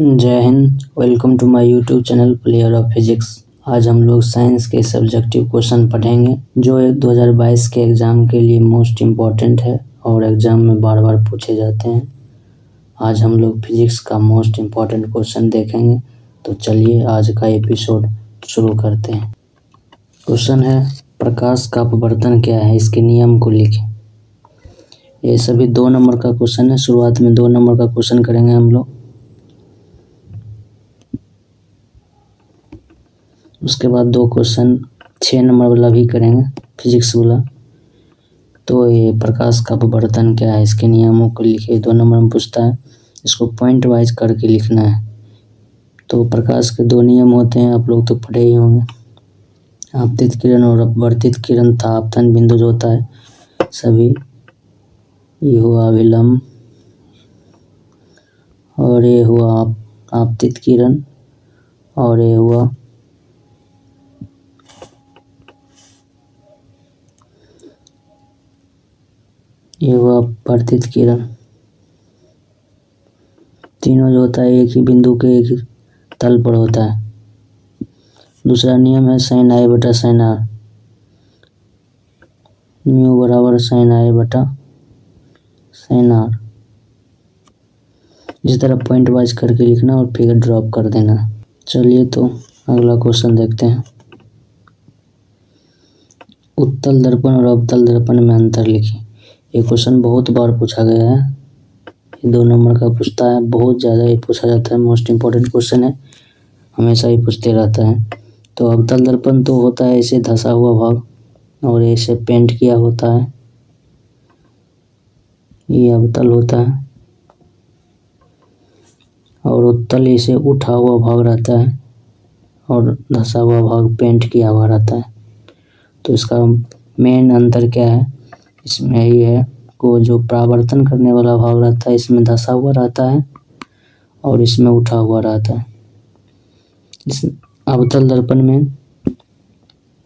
जय Hind. Welcome to my YouTube channel player of physics. आज हम लोग साइंस के सब्जेक्टिव क्वेश्चन पढ़ेंगे जो 2022 के एग्ज़ाम के लिए मोस्ट इम्पॉर्टेंट है और एग्ज़ाम में बार बार पूछे जाते हैं। आज हम लोग फिजिक्स का मोस्ट इम्पॉर्टेंट क्वेश्चन देखेंगे। तो चलिए आज का एपिसोड शुरू करते हैं। क्वेश्चन है, प्रकाश का अपवर्तन क्या है, इसके नियम को लिखें। ये सभी 2 नंबर का क्वेश्चन है। शुरुआत में 2 नंबर का क्वेश्चन करेंगे हम लोग, उसके बाद 2 क्वेश्चन 6 नंबर वाला भी करेंगे, फिजिक्स वाला। तो ये प्रकाश का अपवर्तन क्या है, इसके नियमों को लिखे। 2 नंबर में पूछता है, इसको पॉइंट वाइज करके लिखना है। तो प्रकाश के 2 नियम होते हैं, आप लोग तो पढ़े ही होंगे। आपतित किरण और अपवर्तित किरण था आपतन बिंदु जो होता है सभी, ये हुआ अभिलंब और ये हुआ आपतित किरण और ये हुआ अपवर्तित किरण। तीनों जो होता है एक ही बिंदु के एक ही तल पर होता है। दूसरा नियम है साइन आई बटा साइन आर, म्यू बराबर साइन आई बटा साइन आर। इस तरह पॉइंट वाइज करके लिखना और फिगर ड्रॉप कर देना। चलिए तो अगला क्वेश्चन देखते हैं। उत्तल दर्पण और अवतल दर्पण में अंतर लिखिए। ये क्वेश्चन बहुत बार पूछा गया है, ये 2 नंबर का पूछता है, बहुत ज़्यादा ये पूछा जाता है, मोस्ट इम्पोर्टेंट क्वेश्चन है, हमेशा ही पूछते रहता है। तो अवतल दर्पण तो होता है ऐसे धंसा हुआ भाग और ऐसे पेंट किया होता है, ये अवतल होता है। और उत्तल ऐसे उठा हुआ भाग रहता है और धंसा हुआ भाग पेंट किया हुआ रहता है। तो इसका मेन अंतर क्या है, इसमें यही है को जो परावर्तन करने वाला भाग रहता है इसमें धंसा हुआ रहता है और इसमें उठा हुआ रहता है। इस अवतल दर्पण में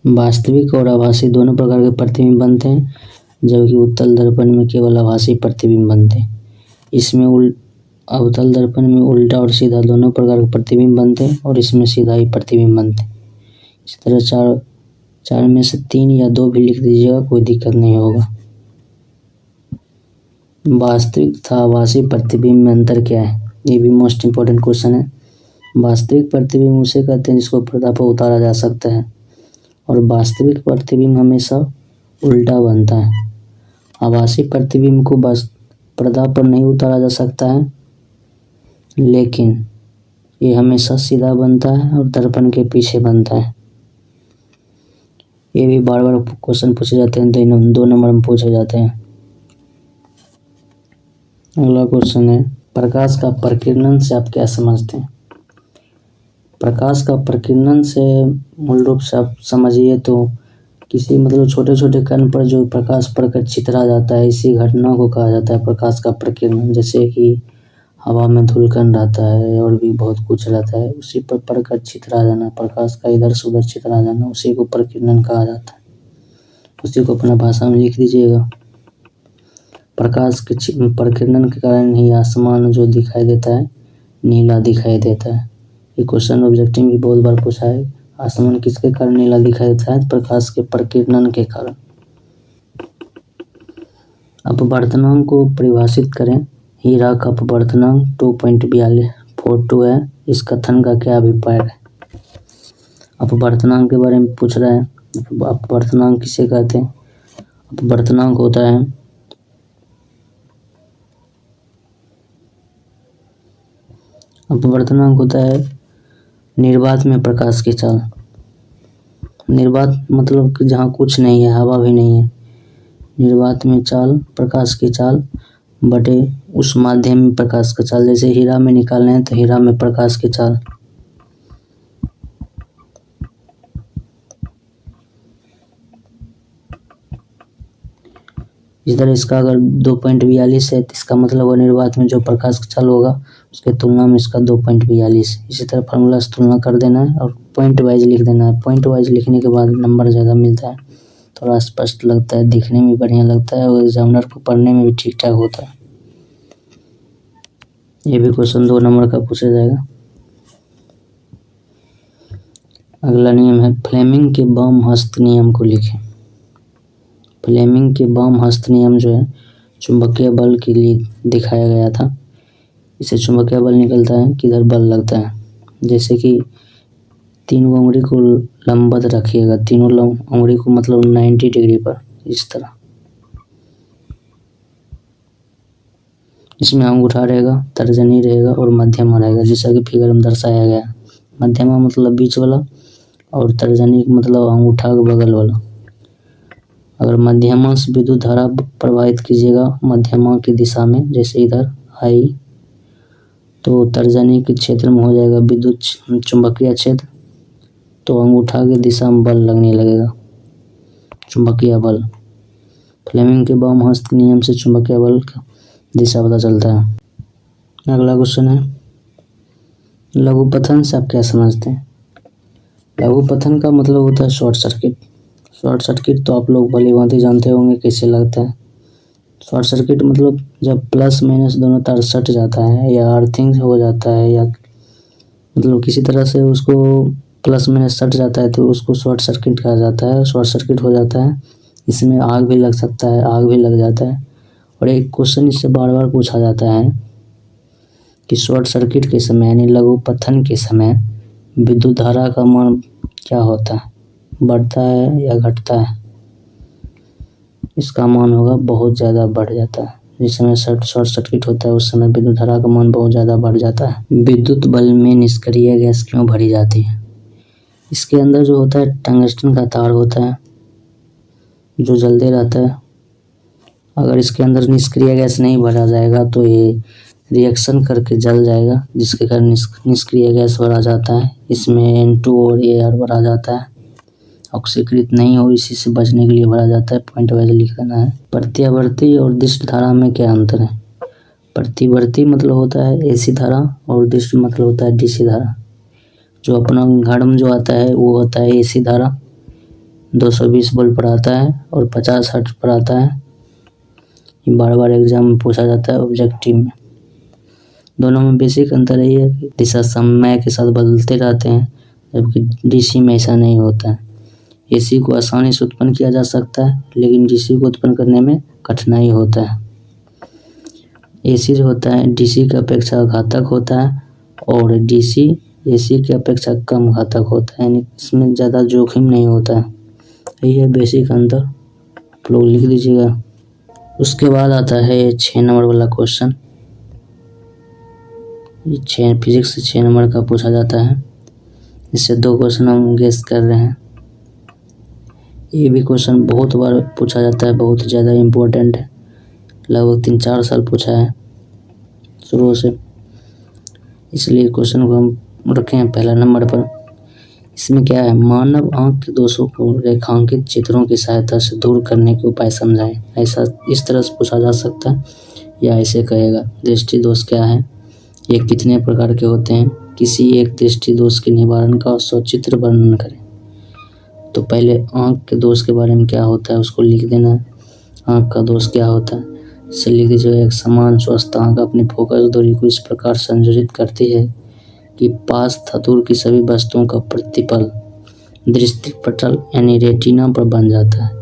वास्तविक और आभासी दोनों प्रकार के प्रतिबिंब बनते हैं, जबकि उत्तल दर्पण में केवल आभासी प्रतिबिंब बनते हैं। इसमें अवतल दर्पण में उल्टा और सीधा दोनों प्रकार के प्रतिबिंब बनते हैं और इसमें सीधा ही प्रतिबिंब बनते हैं। इस तरह चार में से 3 या 2 भी लिख दीजिएगा, कोई दिक्कत नहीं होगा। वास्तविक तथा आभासी प्रतिबिंब में अंतर क्या है, ये भी मोस्ट इम्पोर्टेंट क्वेश्चन है। वास्तविक प्रतिबिंब उसे कहते हैं जिसको पर्दा पर उतारा जा सकता है और वास्तविक प्रतिबिंब हमेशा उल्टा बनता है। आभासी प्रतिबिंब को पर्दा पर नहीं उतारा जा सकता है, लेकिन ये हमेशा सीधा बनता है और दर्पण के पीछे बनता है। ये भी बार बार क्वेश्चन पूछे जाते हैं, 2 नंबर में पूछे जाते हैं। अगला क्वेश्चन है, प्रकाश का प्रकीर्णन से आप क्या समझते हैं। प्रकाश का प्रकीर्णन से मूल रूप से आप समझिए तो किसी छोटे छोटे कण पर जो प्रकाश पड़कर छितरा जाता है, इसी घटना को कहा जाता है प्रकाश का प्रकीर्णन। जैसे कि हवा में धूलकण रहता है और भी बहुत कुछ रहता है, उसी पर पड़कर छितरा जाना, प्रकाश का इधर से उधर छितरा जाना, उसी को प्रकीर्णन कहा जाता है। उसी को अपना भाषा में लिख दीजिएगा। प्रकाश के प्रकीर्णन के कारण ही आसमान जो दिखाई देता है नीला दिखाई देता है। ये क्वेश्चन ऑब्जेक्टिव भी बहुत बार पूछा है, आसमान किसके कारण नीला दिखाई देता है, प्रकाश के प्रकीर्णन के कारण। अपवर्तनांक को परिभाषित करें। हीरा का अपवर्तनांक 2.42 है, इस कथन का क्या अभिप्राय है। अपवर्तनांक के बारे में पूछ रहा है। अपवर्तनांक किसे कहते हैं, अपवर्तनांक होता है निर्वात में प्रकाश की चाल। निर्वात मतलब कि जहाँ कुछ नहीं है, हवा भी नहीं है, निर्वात में चाल, प्रकाश की चाल बटे उस माध्यम में प्रकाश का चाल। जैसे हीरा में निकालना है तो हीरा में प्रकाश की चाल। इस तरह इसका अगर 2.42 है तो इसका मतलब वो निर्वात में जो प्रकाश का चाल होगा उसके तुलना में इसका 2.42। इसी तरह फार्मूला से तुलना कर देना है और पॉइंट वाइज लिख देना है। पॉइंट वाइज लिखने के बाद नंबर ज़्यादा मिलता है, थोड़ा स्पष्ट लगता है, दिखने में बढ़िया लगता है और एग्जामिनर को पढ़ने में भी ठीक ठाक होता है। ये भी क्वेश्चन 2 नंबर का पूछा जाएगा। अगला नियम है फ्लेमिंग के वाम हस्त नियम को लिखें। फ्लेमिंग के वाम हस्त नियम जो है चुंबकीय बल के लिए दिखाया गया था। इससे चुंबकीय बल निकलता है किधर बल लगता है, जैसे कि तीनों उंगली को लंबवत रखिएगा, तीनों उंगली को मतलब 90 डिग्री पर, इस तरह। इसमें अंगूठा रहेगा, तर्जनी रहेगा और मध्यमा रहेगा, जैसा कि फिगर में दर्शाया गया। मध्यमा मतलब बीच वाला और तर्जनी मतलब अंगूठा के बगल वाला। अगर मध्यमा से विद्युत धारा प्रवाहित कीजिएगा मध्यमा की दिशा में, जैसे इधर आई, तो तर्जनी के क्षेत्र में हो जाएगा विद्युत चुंबकीय क्षेत्र, तो अंगूठा की दिशा में बल लगने लगेगा, चुंबकीय बल। फ्लेमिंग के वाम हस्त नियम से चुंबकीय बल का दिशा पता चलता है। अगला क्वेश्चन है लघुपथन से आप क्या समझते हैं। लघुपथन का मतलब होता है शॉर्ट सर्किट। शॉर्ट सर्किट तो आप लोग भली भांति जानते होंगे कैसे लगता है। शॉर्ट सर्किट मतलब जब प्लस माइनस दोनों तार सट जाता है या अर्थिंग हो जाता है, या मतलब किसी तरह से उसको प्लस माइनस सट जाता है, तो उसको शॉर्ट सर्किट कहा जाता है। शॉर्ट सर्किट हो जाता है, इसमें आग भी लग सकता है, आग भी लग जाता है। और एक क्वेश्चन इससे बार बार पूछा जाता है कि शॉर्ट सर्किट के समय यानी लघुपथन के समय विद्युत धारा का मान क्या होता है, बढ़ता है या घटता है। इसका मान होगा बहुत ज़्यादा बढ़ जाता है। जिस समय शॉर्ट सर्किट होता है उस समय विद्युत धारा का मान बहुत ज़्यादा बढ़ जाता है। विद्युत बल्ब में निष्क्रिय गैस क्यों भरी जाती है। इसके अंदर जो होता है टंगस्टन का तार होता है जो जलते रहता है। अगर इसके अंदर निष्क्रिय गैस नहीं भरा जाएगा तो ये रिएक्शन करके जल जाएगा, जिसके कारण निष्क्रिय गैस भरा जाता है। इसमें N2 और AR भरा जाता है। ऑक्सीकृत नहीं हो इसी से बचने के लिए भरा जाता है। पॉइंट वाइज लिख देना है। प्रत्यावर्ती और दिष्ट धारा में क्या अंतर है। प्रतिवर्ती मतलब होता है AC धारा और दिष्ट मतलब होता है DC धारा। जो अपना घर में जो आता है वो होता है AC धारा, 220 वोल्ट पर आता है और 50 हर्ट्ज पर आता है। ये बार बार एग्जाम में पूछा जाता है ऑब्जेक्टिव में। दोनों में बेसिक अंतर यही है कि दिशा समय के साथ बदलते रहते हैं, जबकि DC में ऐसा नहीं होता है। AC को आसानी से उत्पन्न किया जा सकता है, लेकिन DC को उत्पन्न करने में कठिनाई होता है। AC जो होता है DC की अपेक्षा घातक होता है और DC AC की अपेक्षा कम घातक होता है, यानी इसमें ज़्यादा जोखिम नहीं होता है। यही है बेसिक अंतर, आप लोग लिख दीजिएगा। उसके बाद आता है 6 नंबर वाला क्वेश्चन। ये फिजिक्स से 6 नंबर का पूछा जाता है। इससे 2 क्वेश्चन हम गेस कर रहे हैं। ये भी क्वेश्चन बहुत बार पूछा जाता है, बहुत ज़्यादा इम्पोर्टेंट है, लगभग 3-4 साल पूछा है शुरू से, इसलिए क्वेश्चन को हम रखे हैं पहला नंबर पर। इसमें क्या है, मानव आँख के दोषों को रेखांकित चित्रों की सहायता से दूर करने के उपाय समझाएं। ऐसा इस तरह से पूछा जा सकता है, या ऐसे कहेगा दृष्टि दोष क्या है, ये कितने प्रकार के होते हैं, किसी एक दृष्टि दोष के निवारण का सचित्र वर्णन करें। तो पहले आँख के दोष के बारे में क्या होता है उसको लिख देना है। आँख का दोष क्या होता है इसे लिख दीजिएगा। एक समान स्वस्थ आँख अपनी फोकस दूरी को इस प्रकार संयोजित करती है कि पास तथा दूर की सभी वस्तुओं का प्रतिफल दृष्टिपटल यानी रेटिना पर बन जाता है।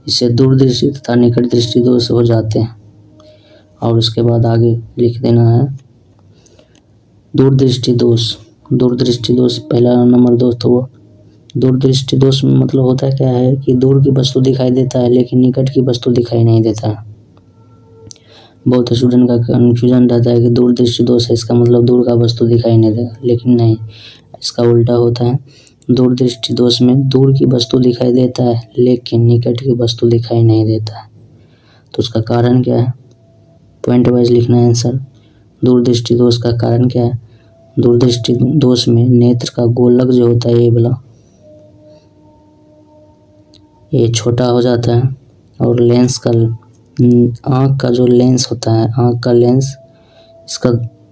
इससे दूरदृष्टि तथा निकट दृष्टि दोष हो जाते हैं। और उसके बाद आगे लिख देना है दूरदृष्टि दोष। दूरदृष्टि दोष पहला नंबर दोष हुआ। दूरदृष्टि दोष में मतलब होता है क्या है कि दूर की वस्तु दिखाई देता है लेकिन निकट की वस्तु दिखाई नहीं देता है। बहुत स्टूडेंट का कन्फ्यूजन रहता है कि दूरदृष्टि दोष है, इसका मतलब दूर का वस्तु दिखाई नहीं देगा, लेकिन नहीं, इसका उल्टा होता है। दूरदृष्टि दोष में दूर की वस्तु दिखाई देता है लेकिन निकट की वस्तु दिखाई नहीं देता है। तो उसका कारण क्या है, पॉइंट वाइज लिखना है आंसर। दूरदृष्टि दोष का कारण क्या है, दूरदृष्टि दोष में नेत्र का गोलक जो होता है ये वाला, ये छोटा हो जाता है और लेंस का आँख का जो लेंस होता है, आँख का लेंस इसका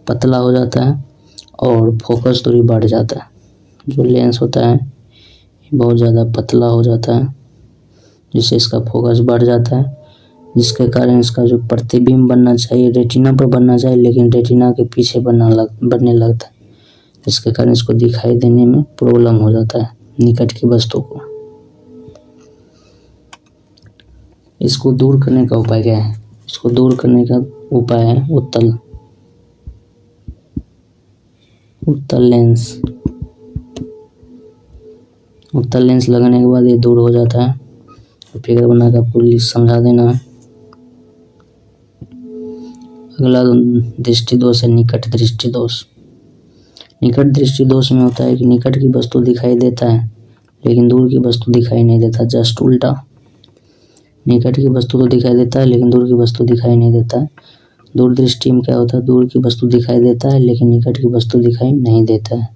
पतला हो जाता है और फोकस दूरी बढ़ जाता है। जो लेंस होता है ये बहुत ज़्यादा पतला हो जाता है जिससे इसका फोकस बढ़ जाता है। जिसके कारण इसका जो प्रतिबिंब बनना चाहिए रेटिना पर बनना चाहिए, लेकिन रेटिना के पीछे बनने लगता है, जिसके कारण इसको दिखाई देने में प्रॉब्लम हो जाता है निकट की वस्तु को। इसको दूर करने का उपाय क्या है? इसको दूर करने का उपाय है उत्तल लेंस। उत्तल लेंस लगाने के बाद ये दूर हो जाता है। फिगर बना के आपको समझा देना है। अगला दृष्टि दोष है निकट दृष्टि दोष। निकट दृष्टि दोष में होता है कि निकट की वस्तु दिखाई देता है लेकिन दूर की वस्तु दिखाई नहीं देता, जस्ट उल्टा। निकट की वस्तु तो दिखाई देता है लेकिन दूर की वस्तु दिखाई नहीं देता है। दूर दृष्टि में क्या होता है? दूर की वस्तु दिखाई देता है लेकिन निकट की वस्तु दिखाई नहीं देता है।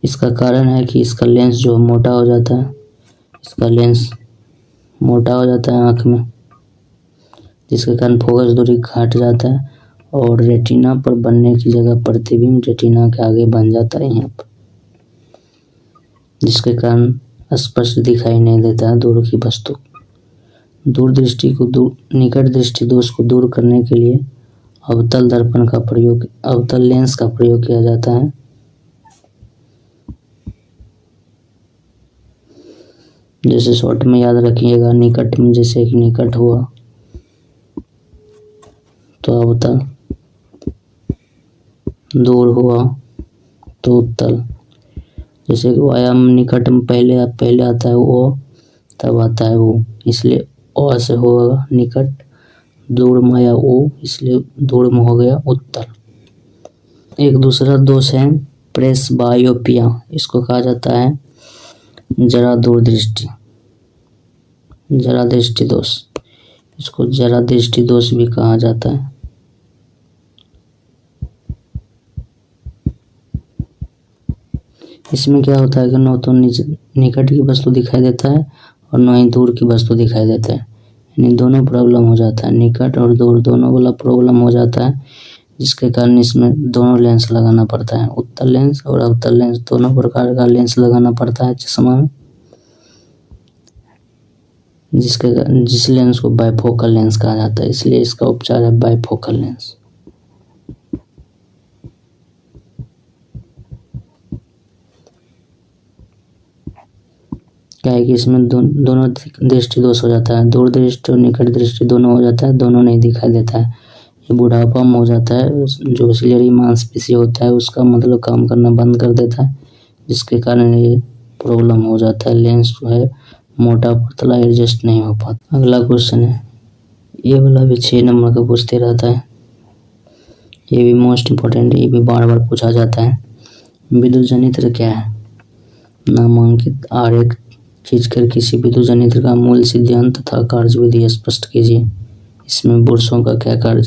इसका कारण है कि इसका लेंस जो मोटा हो जाता है, इसका लेंस मोटा हो जाता है आँख में, जिसके कारण फोकस दूरी घट जाता है और रेटिना पर बनने की जगह प्रतिबिंब रेटिना के आगे बन जाता है यहाँ पर, जिसके कारण स्पष्ट दिखाई नहीं देता है दूर की वस्तु। निकट दृष्टि दोष को दूर करने के लिए अवतल लेंस का प्रयोग किया जाता है। जैसे शॉर्ट में याद रखिएगा, निकट में जैसे कि निकट हुआ तो अवतल, दूर हुआ तो उत्तल। जैसे कि आयाम निकट में पहले आता है ओ, तब आता है वो, इसलिए ओ से होगा निकट, दूर में आया ओ, इसलिए दूर में हो गया उत्तल। एक दूसरा दोष है प्रेसबायोपिया। इसको कहा जाता है जरा दूरदृष्टि, जरा दृष्टि दोष। इसको जरा दृष्टि दोष भी कहा जाता है। इसमें क्या होता है कि न तो निकट की वस्तु दिखाई देता है और न ही दूर की वस्तु दिखाई देता है, यानी दोनों प्रॉब्लम हो जाता है, निकट और दूर दोनों वाला प्रॉब्लम हो जाता है, जिसके कारण इसमें दोनों लेंस लगाना पड़ता है। उत्तल लेंस और अवतल लेंस दोनों प्रकार का लेंस लगाना पड़ता है चश्मा में, जिस लेंस को बाइफोकल लेंस कहा जाता है, इसलिए इसका उपचार है बाइफोकल लेंस। क्या है कि इसमें दोनों दृष्टि दोष हो जाता है, दूर दृष्टि और निकट दृष्टि दोनों हो जाता है, दोनों नहीं दिखाई देता है। ये बुढ़ापा में हो जाता है, जो सिलेरी मांसपेशी होता है उसका मतलब काम करना बंद कर देता है, जिसके कारण ये प्रॉब्लम हो जाता है, लेंस जो है मोटा पतला एडजस्ट नहीं हो पाता। अगला क्वेश्चन है, ये वाला भी 6 नंबर का पूछते रहता है, ये भी मोस्ट इम्पोर्टेंट है, ये भी बार बार पूछा जाता है। विद्युत जनित्र क्या है? नामांकित आरेख खींचकर किसी विद्युत जनित्र का मूल सिद्धांत तथा कार्यविधि स्पष्ट कीजिए। इसमें बुर्सों का क्या कार्य?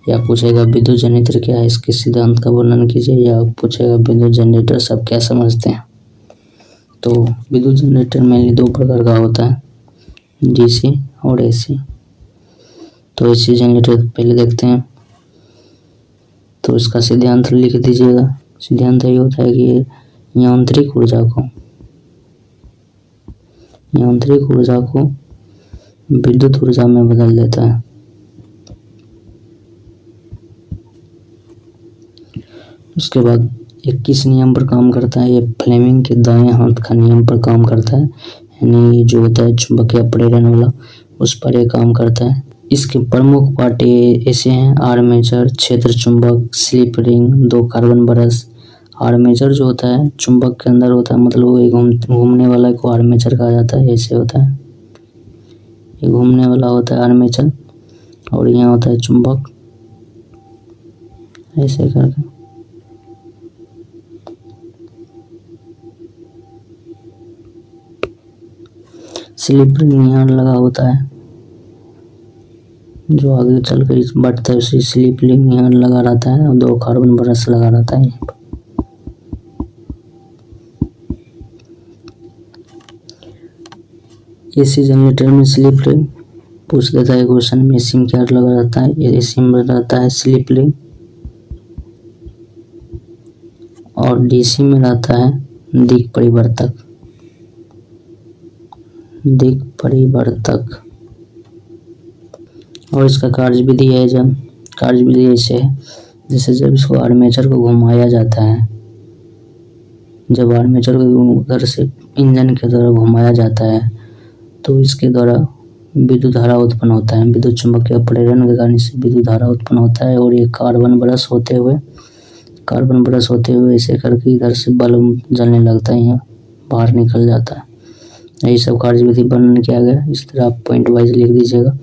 या पूछेगा विद्युत जनित्र क्या है, इसके सिद्धांत का वर्णन कीजिए, या पूछेगा विद्युत जनरेटर सब क्या समझते हैं। तो विद्युत जनरेटर मेनली 2 प्रकार का होता है, डीसी और एसी। तो एसी जनरेटर पहले देखते हैं। तो इसका सिद्धांत लिख दीजिएगा। सिद्धांत ये होता है कि यांत्रिक ऊर्जा को विद्युत ऊर्जा में बदल देता है। उसके बाद 21 नियम पर काम करता है, ये फ्लेमिंग के दाएं हाथ का नियम पर काम करता है, यानी जो होता है चुंबकीय प्रेरण वाला, उस पर ये काम करता है। इसके प्रमुख पार्ट ऐसे हैं, आर्मेचर, क्षेत्र चुंबक, slip ring, 2 carbon brush. Armature जो होता है चुंबक के अंदर होता है, मतलब वो घूमने वाला को आर्मेचर कहा जाता है, ऐसे होता है, ये घूमने वाला होता है आर्मेचर, और यहाँ होता है चुंबक, ऐसे करके। स्लिप रिंग यहाँ लगा होता है, जो आगे चलकर बढ़ता है उसी स्लिप रिंग यहाँ लगा रहता है, और 2 कार्बन ब्रश लगा रहता है यहाँ पर। एसी जनरेटर में स्लिप रिंग पूछ देता है क्वेश्चन में, एसी में क्या लगा रहता है? एसी में रहता है स्लिप रिंग, और डीसी में रहता है दिक् परिवर्तक। और इसका कार्यविधि है, जब कार्यविधि ऐसे है जैसे जब इसको आर्मेचर को घुमाया जाता है, जब आर्मेचर को उधर से इंजन के द्वारा घुमाया जाता है तो इसके द्वारा विद्युत धारा उत्पन्न होता है। विद्युत चुम्बकीय प्रेरण के कारण इससे विद्युत धारा उत्पन्न होता है और ये कार्बन ब्रश होते हुए ऐसे करके इधर से बल्ब जलने लगता है, यहाँ बाहर निकल जाता है। यही सब कार्यविधि वर्णन किया गया। इस तरह आप पॉइंट वाइज लिख दीजिएगा।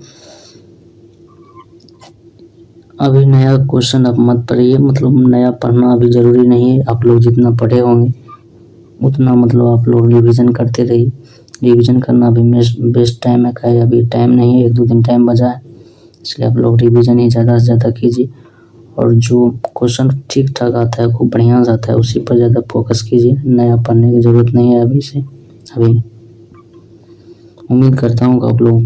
अभी नया क्वेश्चन आप मत पढ़िए, मतलब नया पढ़ना अभी ज़रूरी नहीं है। आप लोग जितना पढ़े होंगे उतना मतलब आप लोग रिवीजन करते रहिए। रिवीजन करना अभी बेस्ट टाइम है, क्या अभी टाइम नहीं है, 1-2 दिन टाइम बचा है, इसलिए आप लोग रिवीजन ही ज़्यादा से ज़्यादा कीजिए। और जो क्वेश्चन ठीक ठाक आता है, खूब बढ़िया से आता है, उसी पर ज़्यादा फोकस कीजिए। नया पढ़ने की ज़रूरत नहीं है अभी से। अभी उम्मीद करता हूँ कि आप लोग